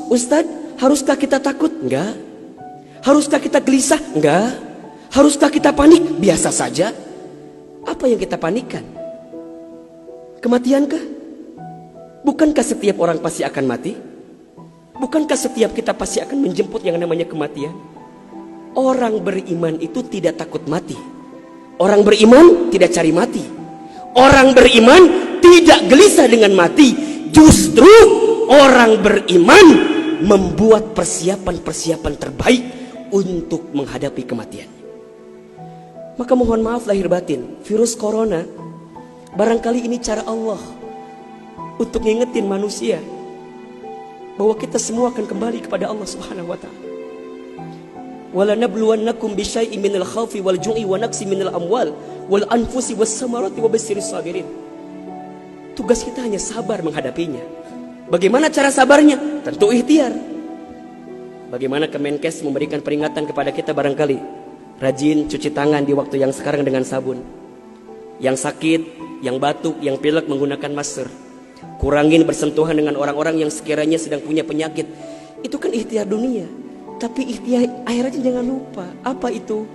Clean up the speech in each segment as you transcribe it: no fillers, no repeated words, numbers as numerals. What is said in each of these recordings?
Ustadz, haruskah kita takut? Enggak. Haruskah kita gelisah? Enggak. Haruskah kita panik? Biasa saja. Apa yang kita panikkan? Kematiankah? Bukankah setiap orang pasti akan mati? Bukankah setiap kita pasti akan menjemput yang namanya kematian? Orang beriman itu tidak takut mati. Orang beriman tidak cari mati. Orang beriman tidak gelisah dengan mati. Justru orang beriman membuat persiapan-persiapan terbaik untuk menghadapi kematian. Maka mohon maaf lahir batin, virus corona barangkali ini cara Allah untuk ngingetin manusia bahwa kita semua akan kembali kepada Allah Subhanahu wa taala. Wala nabluwannakum bisyai'in minal khaufi wal ju'i wa naqsi minal amwal wal anfusi was samarati wa basyiris sabirin. Tugas kita hanya sabar menghadapinya. Bagaimana cara sabarnya? Tentu ikhtiar. Bagaimana Kemenkes memberikan peringatan kepada kita barangkali? Rajin cuci tangan di waktu yang sekarang dengan sabun. Yang sakit, yang batuk, yang pilek menggunakan masker. Kurangin bersentuhan dengan orang-orang yang sekiranya sedang punya penyakit. Itu kan ikhtiar dunia. Tapi ikhtiar akhiratnya jangan lupa. Apa itu?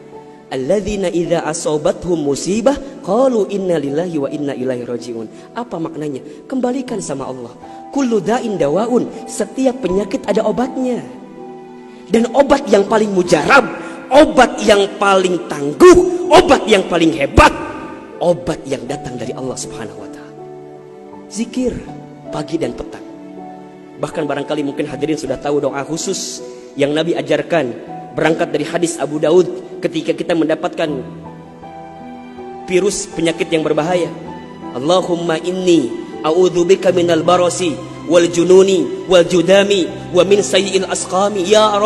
Alladzina idza asobathum musibah qalu inna lillahi wa inna ilaihi rajiun. Apa maknanya? Kembalikan sama Allah. Kullu da'in dawaun. Setiap penyakit ada obatnya. Dan obat yang paling mujarab, obat yang paling tangguh, obat yang paling hebat, obat yang datang dari Allah Subhanahu wa taala. Zikir pagi dan petang. Bahkan barangkali mungkin hadirin sudah tahu doa khusus yang Nabi ajarkan berangkat dari hadis Abu Daud ketika kita mendapatkan virus penyakit yang berbahaya. Allahumma inni a'udzubika minal barasi wal jununi wal judami wa min sayyi'il asqami. Ya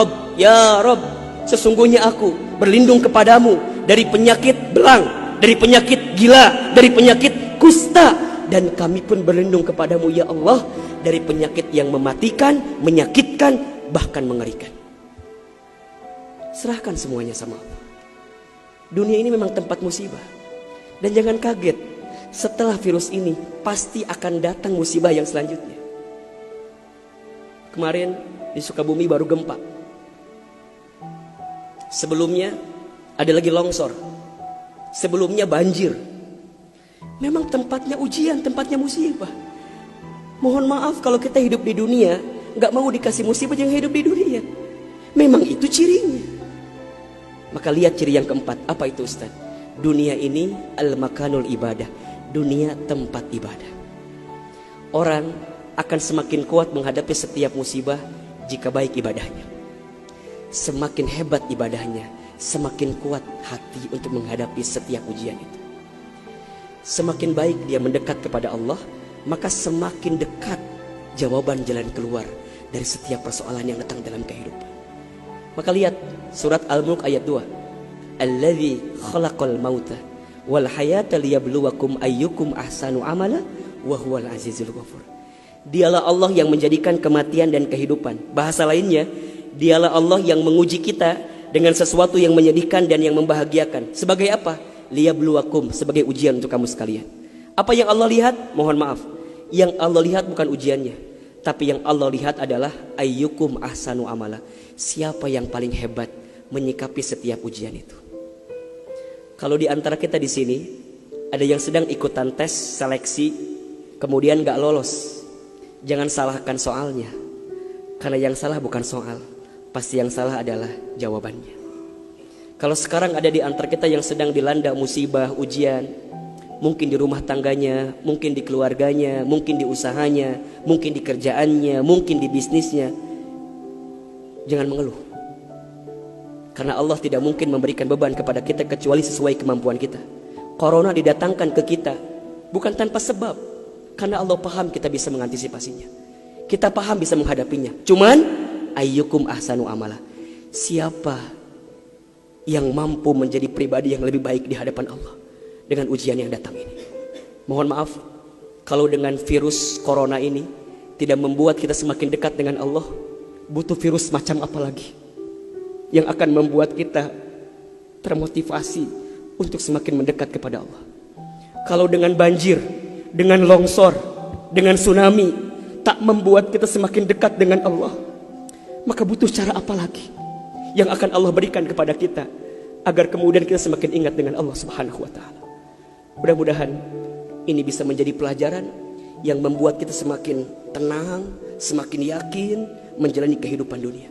Rabb, sesungguhnya aku berlindung kepadamu dari penyakit belang, dari penyakit gila, dari penyakit kusta, dan kami pun berlindung kepadamu ya Allah dari penyakit yang mematikan, menyakitkan, bahkan mengerikan. Serahkan semuanya sama Allah. Dunia ini memang tempat musibah. Dan jangan kaget, setelah virus ini pasti akan datang musibah yang selanjutnya. Kemarin di Sukabumi baru gempa. Sebelumnya ada lagi longsor. Sebelumnya banjir. Memang tempatnya ujian, tempatnya musibah. Mohon maaf kalau kita hidup di dunia gak mau dikasih musibah, jangan hidup di dunia. Memang itu cirinya. Maka lihat ciri yang keempat. Apa itu Ustaz? Dunia ini al-makanul ibadah. Dunia tempat ibadah. Orang akan semakin kuat menghadapi setiap musibah jika baik ibadahnya. Semakin hebat ibadahnya, semakin kuat hati untuk menghadapi setiap ujian itu. Semakin baik dia mendekat kepada Allah, maka semakin dekat jawaban jalan keluar dari setiap persoalan yang datang dalam kehidupan. Maka lihat surat Al-Mulk ayat 2. Alladzi khalaqal mauta wal hayata liyabluwakum ayyukum ahsanu amala wa huwal azizul ghafur. Dialah Allah yang menjadikan kematian dan kehidupan. Bahasa lainnya, dialah Allah yang menguji kita dengan sesuatu yang menyedihkan dan yang membahagiakan. Sebagai apa? Liyabluwakum, sebagai ujian untuk kamu sekalian. Apa yang Allah lihat? Mohon maaf, yang Allah lihat bukan ujiannya, tapi yang Allah lihat adalah ayyukum ahsanu amala. Siapa yang paling hebat menyikapi setiap ujian itu. Kalau di antara kita di sini ada yang sedang ikutan tes seleksi kemudian gak lolos, jangan salahkan soalnya. Karena yang salah bukan soal, pasti yang salah adalah jawabannya. Kalau sekarang ada di antara kita yang sedang dilanda musibah, ujian, mungkin di rumah tangganya, mungkin di keluarganya, mungkin di usahanya, mungkin di kerjaannya, mungkin di bisnisnya, jangan mengeluh. Karena Allah tidak mungkin memberikan beban kepada kita kecuali sesuai kemampuan kita. Corona didatangkan ke kita bukan tanpa sebab, karena Allah paham kita bisa mengantisipasinya. Kita paham bisa menghadapinya. Cuman ayyukum ahsanu amala. Siapa yang mampu menjadi pribadi yang lebih baik di hadapan Allah dengan ujian yang datang ini. Mohon maaf kalau dengan virus corona ini tidak membuat kita semakin dekat dengan Allah. Butuh virus macam apa lagi yang akan membuat kita termotivasi untuk semakin mendekat kepada Allah? Kalau dengan banjir, dengan longsor, dengan tsunami tak membuat kita semakin dekat dengan Allah, maka butuh cara apa lagi yang akan Allah berikan kepada kita agar kemudian kita semakin ingat dengan Allah Subhanahu wa taala. Mudah-mudahan ini bisa menjadi pelajaran yang membuat kita semakin tenang, semakin yakin menjalani kehidupan dunia.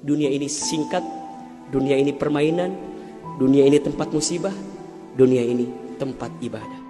Dunia ini singkat, dunia ini permainan, dunia ini tempat musibah, dunia ini tempat ibadah.